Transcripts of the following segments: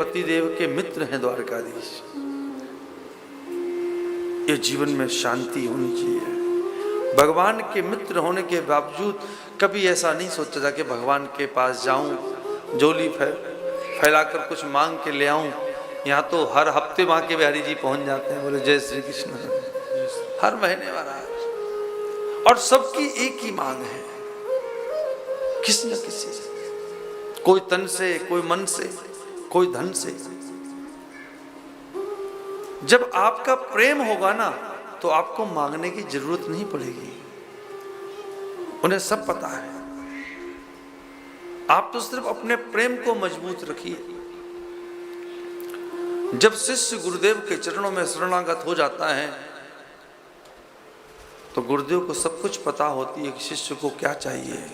पतिदेव के मित्र हैं द्वारकाधीश। ये जीवन में शांति होनी चाहिए। भगवान के मित्र होने के बावजूद कभी ऐसा नहीं सोचा था कि भगवान के पास जाऊं, झोली फैलाकर कुछ मांग के ले आऊं। यहाँ तो हर हफ्ते वहां के बिहारी जी पहुंच जाते हैं, बोले जय श्री कृष्ण, हर महीने महाराज। और सबकी एक ही मांग है, किसी न किसी से, कोई तन से, कोई मन से, कोई धन से। जब आपका प्रेम होगा ना तो आपको मांगने की जरूरत नहीं पड़ेगी, उन्हें सब पता है। आप तो सिर्फ अपने प्रेम को मजबूत रखिए। जब शिष्य गुरुदेव के चरणों में शरणागत हो जाता है तो गुरुदेव को सब कुछ पता होती है कि शिष्य को क्या चाहिए।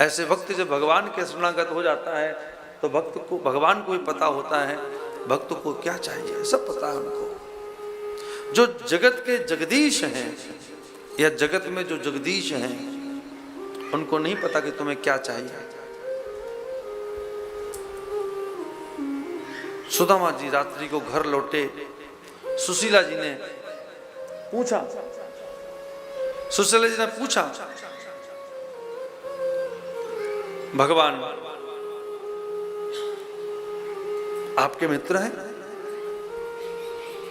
ऐसे वक्त जब भगवान के शरणागत हो जाता है तो भक्त को, भगवान को भी पता होता है भक्त को क्या चाहिए, सब पता है उनको। जो जगत के जगदीश हैं या जगत में जो जगदीश हैं उनको नहीं पता कि तुम्हें क्या चाहिए। सुदामा जी रात्रि को घर लौटे, सुशीला जी ने पूछा, भगवान आपके मित्र हैं?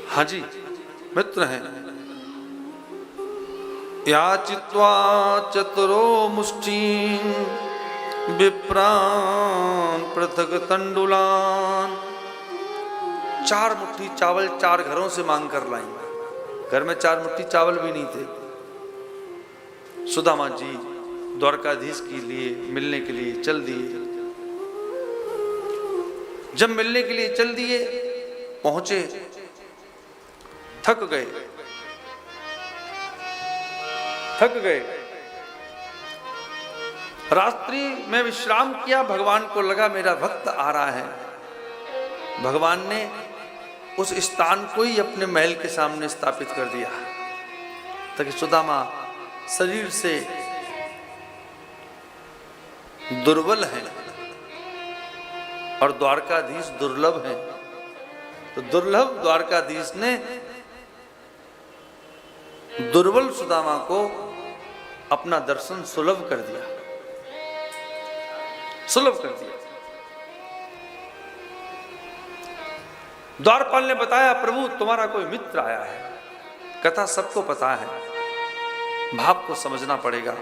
हाँ जी मित्र हैं। याचित्वा चतुरो मुष्टिं विप्रान पृथक तंडुलान। 4 मुट्ठी चावल 4 घरों से मांग कर लाई। घर में 4 मुट्ठी चावल भी नहीं थे। सुदामा जी द्वारकाधीश के लिए मिलने के लिए चल दिए। जब मिलने के लिए चल दिए, पहुंचे, थक गए। रात्रि में विश्राम किया। भगवान को लगा मेरा भक्त आ रहा है। भगवान ने उस स्थान को ही अपने महल के सामने स्थापित कर दिया ताकि सुदामा शरीर से दुर्बल है और द्वारकाधीश दुर्लभ है। तो दुर्लभ द्वारकाधीश ने दुर्बल सुदामा को अपना दर्शन सुलभ कर दिया, द्वारपाल ने बताया प्रभु तुम्हारा कोई मित्र आया है। कथा सबको पता है, भाव को समझना पड़ेगा।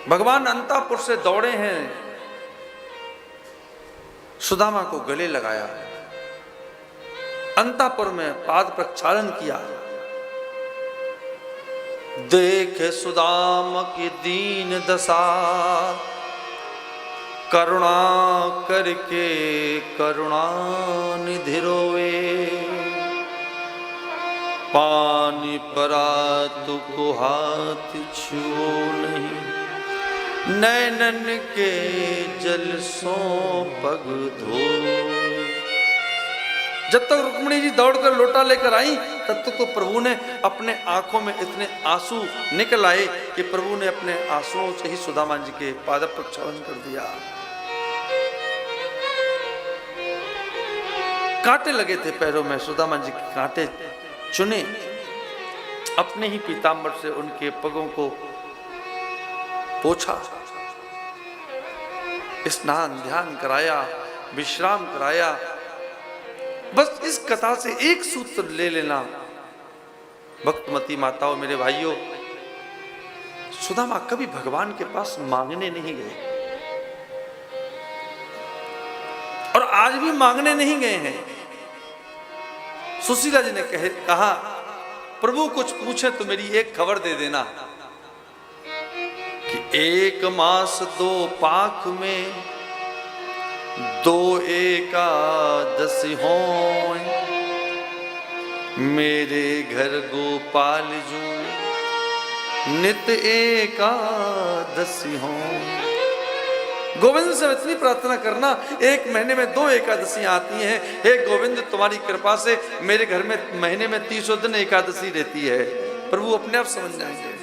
भगवान अंतापुर से दौड़े हैं, सुदामा को गले लगाया, अंतापुर में पाद प्रक्षालन किया। देखे सुदामा की दीन दशा, करुणा करके करुणा निधि रोवे। पानी परा तुको हाथ छुओ नहीं, नैनन के जल सो पग धो। जब तक रुक्मिणी जी दौड़कर लोटा लेकर आई तब तक तो प्रभु ने अपने आंखों में इतने आंसू निकल आए कि प्रभु ने अपने आंसुओं से ही सुदामा जी के पाद प्रक्षालन कर दिया। कांटे लगे थे पैरों में, सुदामा जी के कांटे चुने, अपने ही पीतांबर से उनके पगों को पोछा, स्नान ध्यान कराया, विश्राम कराया। बस इस कथा से एक सूत्र ले लेना भक्तमती माताओं, मेरे भाइयों, सुदामा कभी भगवान के पास मांगने नहीं गए और आज भी मांगने नहीं गए हैं। सुशीला जी ने कहा प्रभु कुछ पूछे तो मेरी एक खबर दे देना कि 1 मास 2 पाख में 2 एकादशी हों, मेरे घर गोपाल जू नित एकादशी हों। गोविंद से इतनी प्रार्थना करना, 1 महीने में 2 एकादशियां आती हैं। हे गोविंद तुम्हारी कृपा से मेरे घर में महीने में 30 दिन एकादशी रहती है। प्रभु अपने आप समझ जाएंगे।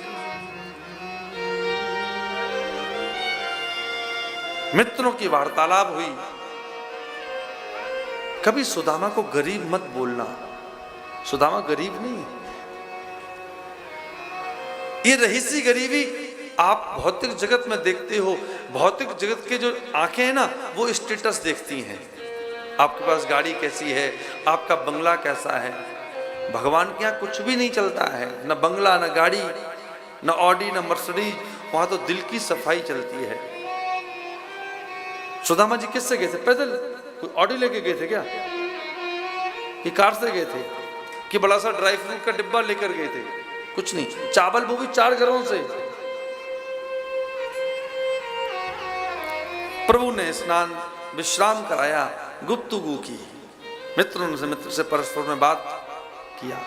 मित्रों की वार्तालाप हुई। कभी सुदामा को गरीब मत बोलना, सुदामा गरीब नहीं। ये रहीसी गरीबी आप भौतिक जगत में देखते हो। भौतिक जगत के जो आंखें हैं ना, वो स्टेटस देखती हैं, आपके पास गाड़ी कैसी है, आपका बंगला कैसा है। भगवान के यहाँ कुछ भी नहीं चलता है, न बंगला, न गाड़ी, न ऑडी, न मर्सिडीज। वहां तो दिल की सफाई चलती है। सुदामा जी किससे गए थे? पैदल? कोई ऑडी लेके गए थे क्या, कि कार से गए थे, कि बड़ा सा ड्राई फ्रूट का डिब्बा लेकर गए थे? कुछ नहीं, चावल वो भी 4 घरों से। प्रभु ने स्नान विश्राम कराया, गुप्तगू की, मित्रों से मित्र से परस्पर में बात किया,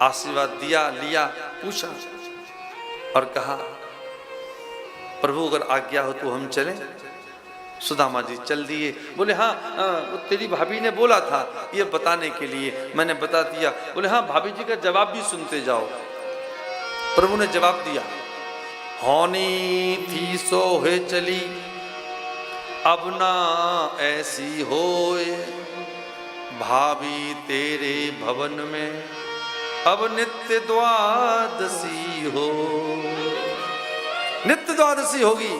आशीर्वाद दिया, लिया, पूछा और कहा प्रभु अगर आज्ञा हो तो हम चलें। सुदामा जी चल दिए। बोले हाँ, तेरी भाभी ने बोला था ये बताने के लिए, मैंने बता दिया। बोले हाँ, भाभी जी का जवाब भी सुनते जाओ। प्रभु ने जवाब दिया, होनी थी सो है चली, अब ना ऐसी होए, भाभी तेरे भवन में अब नित्य द्वादशी हो। नित्य द्वादशी होगी।